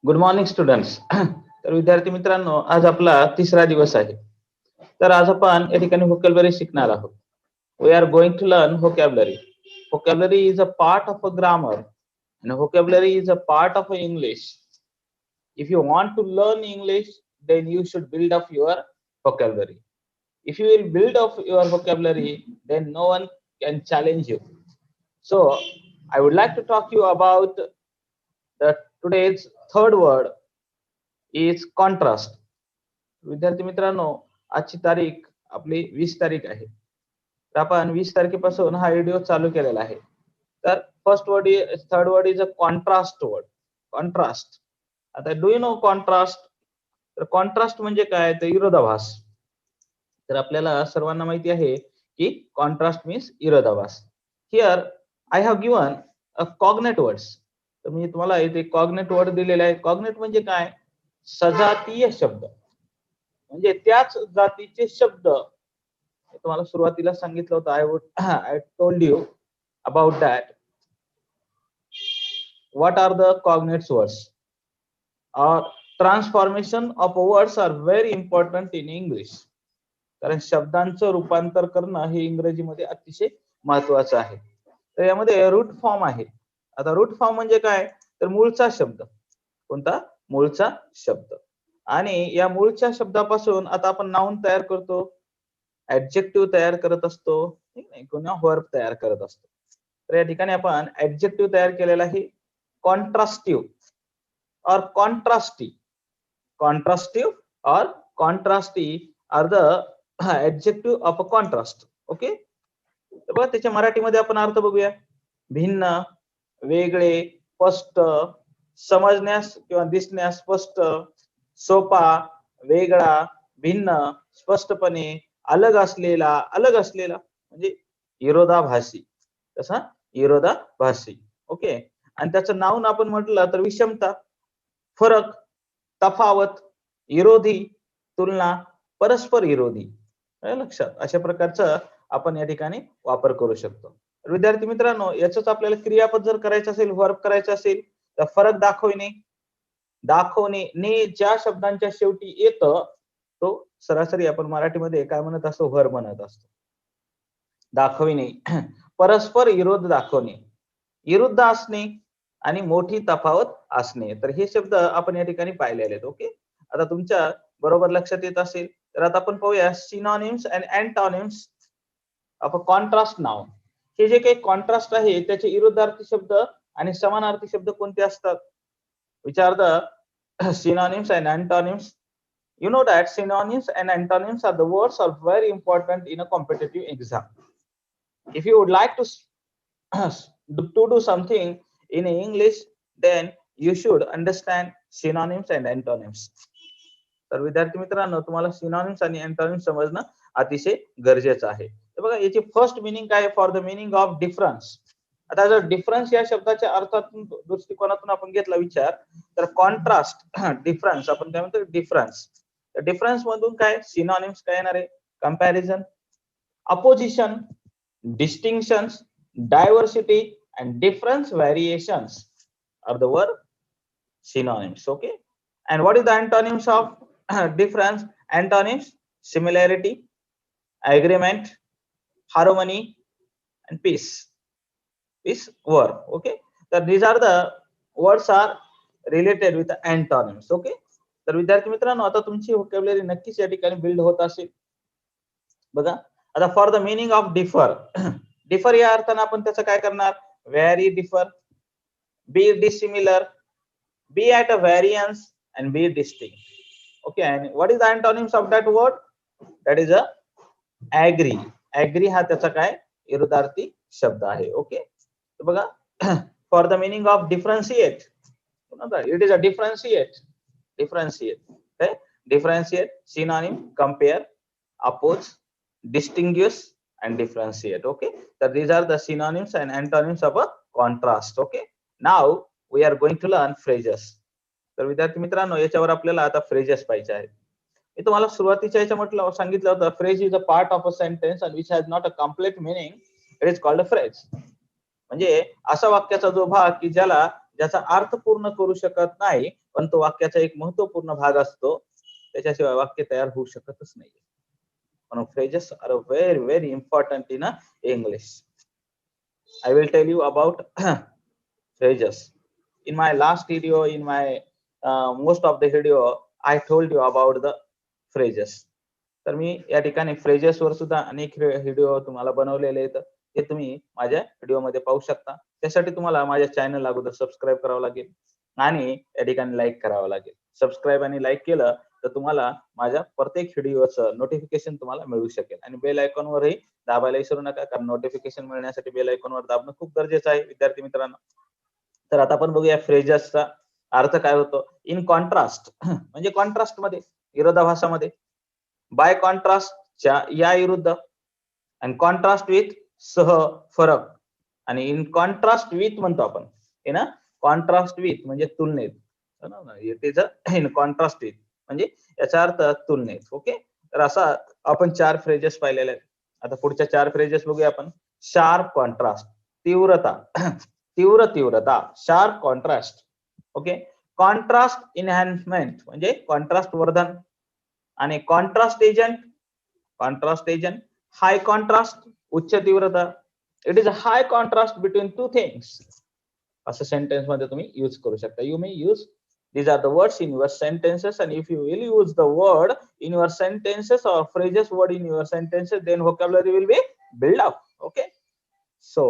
Good morning students. तर विद्यार्थी मित्रांनो, आज आपला तिसरा दिवस आहे. तर आज आपण या ठिकाणी व्होकॅब्युलरी शिकणार आहोत. We are going to learn vocabulary. Vocabulary is a part of a grammar and vocabulary is a part of English. If you want to learn English, then you should build up your vocabulary. If you will build up your vocabulary, then no one can challenge you. So I would like to talk to you about the today's third word is contrast. विद्यार्थी मित्रांनो, आजची तारीख आपली 20 तारीख आहे. तर आपण 20 तारखेपासून हा व्हिडिओ चालू केलेला आहे. तर first word third word is a contrast word. Contrast. आता डू यू नो कॉन्ट्रास्ट? तर कॉन्ट्रास्ट म्हणजे काय? तर विरोधाभास. तर आपल्याला सर्वांना माहिती आहे की कॉन्ट्रास्ट मीन्स विरोधाभास. Here I have given a cognate words. तर मी तुम्हाला इथे कॉग्नेट वर्ड दिलेले आहे. कॉग्नेट म्हणजे काय? सजातीय शब्द, म्हणजे त्याच जातीचे शब्द. तुम्हाला सुरुवातीला सांगितलं होतं. I told you about that. What are the cognates words? Transformation of words are very important in English. कारण शब्दांचं रूपांतर करणं हे इंग्रजीमध्ये अतिशय महत्वाचं आहे. तर यामध्ये रूट फॉर्म आहे. आता रूट फॉर्म म्हणजे काय? तर मूळचा शब्द. कोणता? मूळचा शब्द. आणि या मूळच्या शब्दापासून आता आपण नाउन तयार करतो, ऍडजेक्टिव्ह तयार करत असतो, किंवा वर्ब तयार करत असतो. तर या ठिकाणी आपण ऍडजेक्टिव्ह तयार केलेला आहे. कॉन्ट्रास्टिव्ह और कॉन्ट्रास्टी. कॉन्ट्रास्टिव्ह और contrasty are the adjective of a contrast. Okay. तर बघा, त्याच्या मराठीमध्ये आपण अर्थ बघूया. भिन्न, वेगळे, स्पष्ट, समजण्यास किंवा दिसण्यास स्पष्ट, सोपा, वेगळा, भिन्न, स्पष्टपणे, अलग असलेला. अलग असलेला म्हणजे विरोधाभासी. कसा? विरोधाभासी. ओके. आणि त्याचं नाउन आपण म्हटलं तर विषमता, फरक, तफावत, विरोधी, तुलना, परस्पर विरोधी. लक्षात, अशा प्रकारचं आपण या ठिकाणी वापर करू शकतो. विद्यार्थी मित्रांनो, याच आपल्याला क्रियापद जर करायचं असेल, वर्ब करायचं असेल, तर फरक दाखवणे. दाखवणे ने ज्या शब्दांच्या शेवटी येतं तो सरासरी आपण मराठीमध्ये काय म्हणत असतो? वर्ब म्हणत असतो. दाखविणे. परस्पर विरोध दाखवणे, विरुद्ध असणे आणि मोठी तफावत असणे. तर हे शब्द आपण या ठिकाणी पाहिलेले आहेत. ओके. आता तुमच्या बरोबर लक्षात येत असेल तर आता आपण पाहूया synonyms and antonyms of a contrast noun. हे जे काही कॉन्ट्रास्ट आहे त्याचे विरुद्धार्थी शब्द आणि समानार्थी शब्द कोणते असतात? which are the synonyms and antonyms. You know that synonyms and antonyms are the words are very important in a competitive exam. If you would like to do something in English, then you should understand synonyms and antonyms. तर विद्यार्थी मित्रांनो, तुम्हाला synonyms आणि antonyms समजणं अतिशय गरजेचं आहे. तर बघा, याची फर्स्ट मीनिंग काय? For the meaning of difference. आता जर डिफरन्स या शब्दाच्या अर्थातून दृष्टिकोनातून आपण घेतला विचार, तर कॉन्ट्रास्ट, डिफरन्स आपण काय म्हणतो? डिफरन्स. तर डिफरन्स मधून काय? सिनोनिम्स काय येणार आहे? Comparison, opposition, distinctions, diversity and difference variations are the word synonyms. Okay. And what is the antonyms of difference? Antonyms: similarity, agreement, harmony, and peace. Peace word. Okay. So these are the words are related with the antonyms. Okay. तर विद्यार्थी मित्रांनो, आता तुमची vocabulary नक्कीच या ठिकाणी build होत असेल. बघा, आता for the meaning of differ. Differ या अर्थाने आपण त्याचं काय करणार? Very differ, be dissimilar, be at a variance, and be distinct. Okay. And what is the antonyms of that word? That is a agree. Agree हा त्याचा काय? विरुद्धार्थी शब्द आहे. ओके. तर बघा, for the meaning of differentiate, it is a differentiate. Differentiate. Okay. Differentiate, synonym, compare, oppose, distinguish, and differentiate. Okay. So these are the synonyms and antonyms of a contrast. Okay. Now we are going to learn phrases. तर विद्यार्थी मित्रांनो, याच्यावर आपल्याला आता phrases पाहिजे आहेत. मी तुम्हाला सुरुवातीच्या याच्या म्हटलं सांगितलं होतं, phrase is a part of a sentence and which has not a complete meaning, it is called a phrase. म्हणजे असा वाक्याचा जो भाग की ज्याला ज्याचा अर्थ पूर्ण करू शकत नाही, पण तो वाक्याचा एक महत्वपूर्ण भाग असतो, त्याच्याशिवाय वाक्य तयार होऊ शकतच नाही. म्हणून phrases are very very important in English. I will tell you about phrases. In my last video, in my most of the video, I told you about the phrases. तर मी या ठिकाणी phrases वर सुद्धा अनेक व्हिडिओ तुम्हाला बनवलेले आहेत, ते तुम्ही माझ्या व्हिडिओ मध्ये पाहू शकता. त्यासाठी तुम्हाला माझ्या चॅनल अगोदर सबस्क्राईब करावं लागेल आणि या ठिकाणी लाईक करावं लागेल. सबस्क्राईब आणि लाईक केलं तर तुम्हाला माझ्या प्रत्येक व्हिडिओचं नोटिफिकेशन तुम्हाला मिळू शकेल. आणि बेल आयकॉन वरही दाबायला विसरू नका, कारण नोटिफिकेशन मिळण्यासाठी बेल आयकॉन वर दाबणं खूप गरजेचं आहे विद्यार्थी मित्रांनो. तर आता आपण बघूया फ्रेजेसचा अर्थ काय होतो. इन कॉन्ट्रास्ट म्हणजे कॉन्ट्रास्ट मध्ये, विरोधाभासामध्ये. बाय कॉन्ट्रास्ट या विरुद्ध, आणि कॉन्ट्रास्ट विथ सह, फरक. आणि इन कॉन्ट्रास्ट विथ म्हणतो आपण हे ना, कॉन्ट्रास्ट विथ म्हणजे तुलनेत. It is in contrast with म्हणजे याचा अर्थ तुलनेत. ओके, तर असा आपण 4 फ्रेजेस पाहिलेले आहेत. आता पुढच्या 4 फ्रेजेस बघूया आपण. शार्प कॉन्ट्रास्ट, तीव्रता, तीव्रता, शार्प कॉन्ट्रास्ट. ओके, कॉन्ट्रास्ट इनहॅन्समेंट म्हणजे कॉन्ट्रास्ट वर्धन. आणि कॉन्ट्रास्ट एजंट, हाय कॉन्ट्रास्ट, उच्च तीव्रता. It is a high contrast between two things. असं सेंटेन्स मध्ये तुम्ही यूज करू शकता. You may use these are the words in your sentences, and if you will use the word in your sentences or phrases word in your sentences, then vocabulary will be built up. Okay, so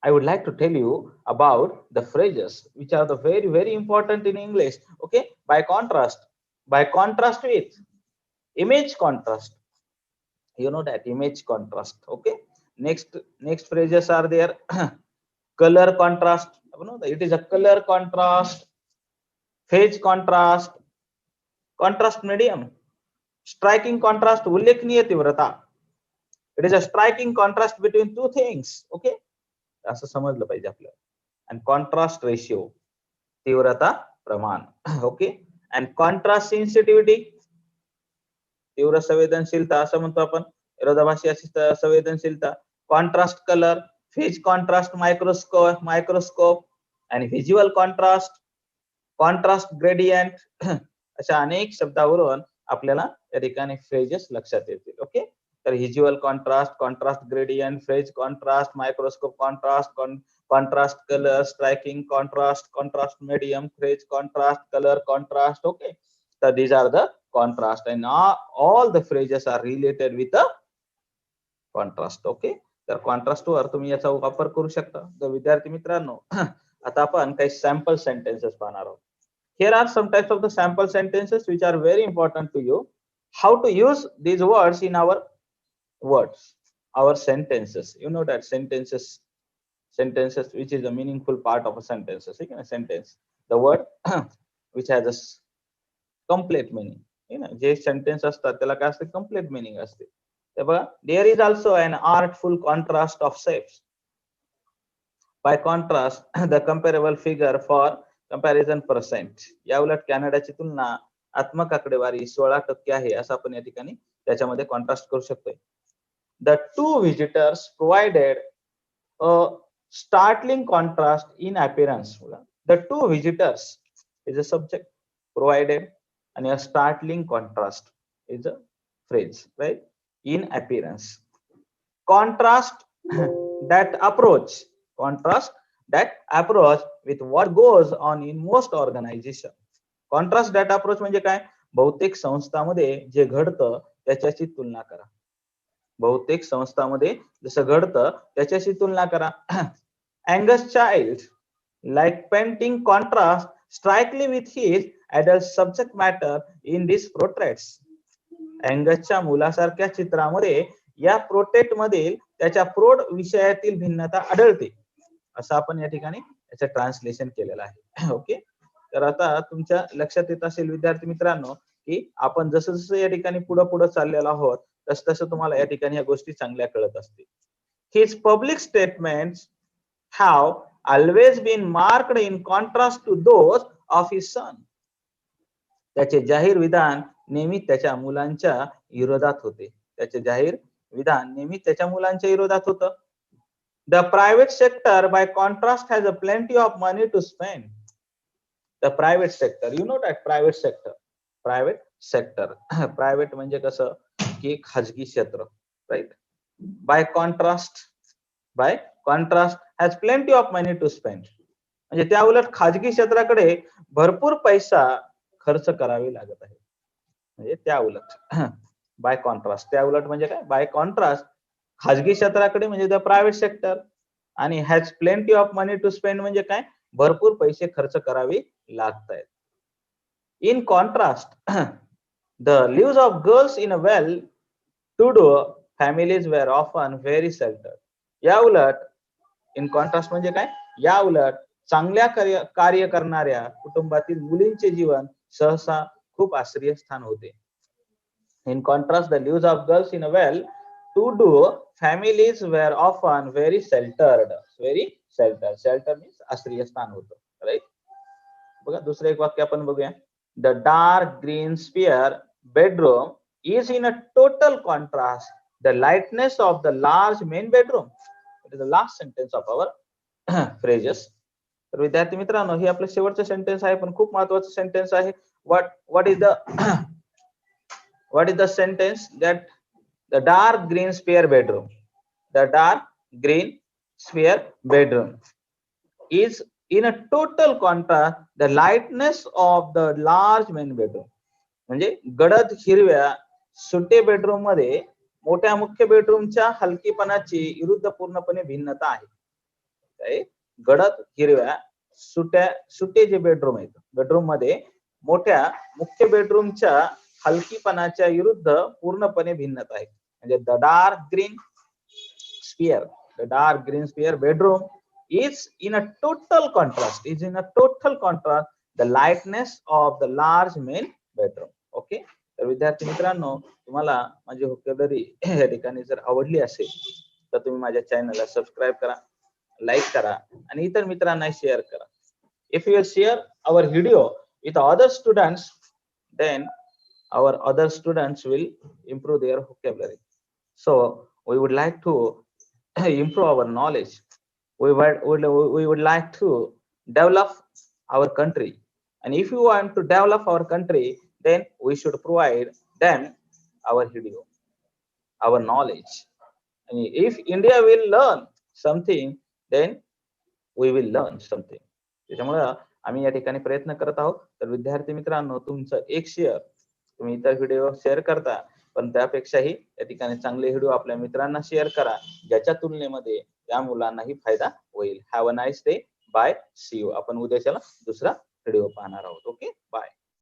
I would like to tell you about the phrases which are the very very important in English. Okay, by contrast with, image contrast, you know that image contrast. Okay, next phrases are there. Color contrast, you know, it is a color contrast. Phase contrast, contrast medium, striking contrast, उल्लेखनीय तीव्रता. It is a striking contrast between two things. Okay, असं समजलं पाहिजे आपल्याला. And contrast ratio, तीव्रता प्रमाण. Okay, and contrast sensitivity, तीव्र संवेदनशीलता असं म्हणतो आपण, विरोधाभासी अशी संवेदनशीलता. Contrast colour, phase contrast microscope आणि व्हिज्युअल कॉन्ट्रास्ट, कॉन्ट्रास्ट ग्रेडियंट. अशा अनेक शब्दावरून आपल्याला या ठिकाणी फ्रेजेस लक्षात येतील. ओके, तर visual contrast, contrast gradient, phase contrast, microscope contrast, contrast colour, striking contrast, contrast medium, phase contrast, colour contrast. Okay, तर these are the contrast and all the phrases are related with the contrast. Okay, तर contrast वर तुम्ही याचा वापर करू शकता. तर विद्यार्थी मित्रांनो, आता आपण काही सॅम्पल सेंटेन्सेस पाहणार आहोत. Here are some types of the sample sentences which are very important to you. How to use these words in our sentences. You know that sentences which is a meaningful part of a sentence. A sentence, the word which has a complete meaning. जे sentence असतात त्याला काय असते, complete meaning असते. तर बघा, there is also an artful contrast of shapes. By contrast, the comparable figure for comparison percent. या उलट कॅनडाची तुलना आत्मक आकडेवारी 16% आहे, असं आपण या ठिकाणी त्याच्यामध्ये कॉन्ट्रास्ट करू शकतोय. The two visitors provided a startling contrast in appearance. The two visitors is a subject, provided, and a startling contrast is a phrase, right? In appearance. Contrast that approach with what goes on in most organization. Contrast that approach म्हणजे काय, बहुतेक संस्थांमध्ये जे घडतं त्याच्याशी तुलना करा. बहुतेक संस्थांमध्ये जसं घडतं त्याच्याशी तुलना करा. Angus child like painting contrast strikingly with his adult subject matter in these portraits. अँगसच्या मुलासारख्या चित्रामध्ये या प्रोटेक्ट मध्ये त्याच्या प्रौढ विषयातील भिन्नता आढळते, असं आपण या ठिकाणी याचं ट्रान्सलेशन केलेलं आहे. ओके, तर आता तुमच्या लक्षात येत असेल विद्यार्थी मित्रांनो की आपण जसं जसं या ठिकाणी पुढे चाललेलो आहोत तस तसं तुम्हाला या ठिकाणी या गोष्टी चांगल्या कळत असतील. His public statements have always been marked in contrast to those of his son. त्याचे जाहीर विधान नेहमी त्याच्या मुलांच्या विरोधात होते. त्याचे जाहीर विधान नेहमी त्याच्या मुलांच्या विरोधात होतं. The private sector by contrast has a plenty of money to spend. The private sector, you know that private sector, private म्हणजे कसं की खाजगी क्षेत्र, right? by contrast has plenty of money to spend. म्हणजे त्या उलट खाजगी क्षेत्राकडे भरपूर पैसा खर्च करावी लागत आहे. म्हणजे त्या उलट बाय कॉन्ट्रास्ट, त्या उलट म्हणजे काय, बाय कॉन्ट्रास्ट खाजगी क्षेत्राकडे म्हणजे द प्रायव्हेट सेक्टर आणि has plenty of money to spend म्हणजे काय, भरपूर पैसे खर्च करावे लागतात. In contrast the lives of girls in a well-to-do families were often very sheltered. या उलट इन कॉन्ट्रास्ट म्हणजे काय, या उलट चांगल्या कार्य करणाऱ्या कुटुंबातील मुलींचे जीवन सहसा खूप आश्रय स्थान होते. In contrast, the lives of girls in a well-to-do families were often very sheltered. Very sheltered. Shelter means आश्रय स्थान होतं, right? बघा दुसरं एक वाक्य आपण बघूया. The dark green sphere bedroom is in a total contrast the lightness of the large main bedroom. It is the last sentence of our phrases. तर विद्यार्थी मित्रांनो, हे आपलं शेवटचं सेंटेन्स आहे, पण खूप महत्वाचं सेंटेन्स आहे. what is the sentence? That the dark green sphere bedroom, the dark green sphere bedroom is in a total contrast the lightness of the large main bedroom. म्हणजे गडद हिरव्या सुटे बेडरूम मध्ये मोठ्या मुख्य बेडरूमच्या हलकीपणाची विरुद्ध पूर्णपणे भिन्नता आहे. गडद हिरव्या सुटे जे बेडरूम आहेत, बेडरूम मध्ये मोठ्या मुख्य बेडरूमच्या हलकीपणाच्या विरुद्ध पूर्णपणे भिन्नता आहे. म्हणजे the dark green spear bedroom is in a total contrast the lightness of the large main bedroom. Okay, तर विद्यार्थी मित्रांनो, तुम्हाला माझी व्होकॅब्युलरी या ठिकाणी जर आवडली असेल तर तुम्ही माझ्या चॅनलला सबस्क्राईब करा, लाईक करा आणि इतर मित्रांना शेअर करा. If you share our video with other students, then our other students will improve their vocabulary. So we would like to improve our knowledge. We would like to develop our country, and if you want to develop our country, then we should provide them our video, our knowledge. And if India will learn something, then we will learn something. त्याच्यामुळे आम्ही या ठिकाणी प्रयत्न करत आहोत. तर विद्यार्थी मित्रांनो, तुमचं एक शेअर, तुम्ही इतर व्हिडिओ शेअर करता, पण त्यापेक्षाही या ठिकाणी चांगले व्हिडिओ आपल्या मित्रांना शेअर करा, ज्याच्या तुलनेमध्ये त्या मुलांनाही फायदा होईल. Have a nice day. Bye. See you. आपण उद्याच्याला दुसरा व्हिडिओ पाहणार आहोत. ओके.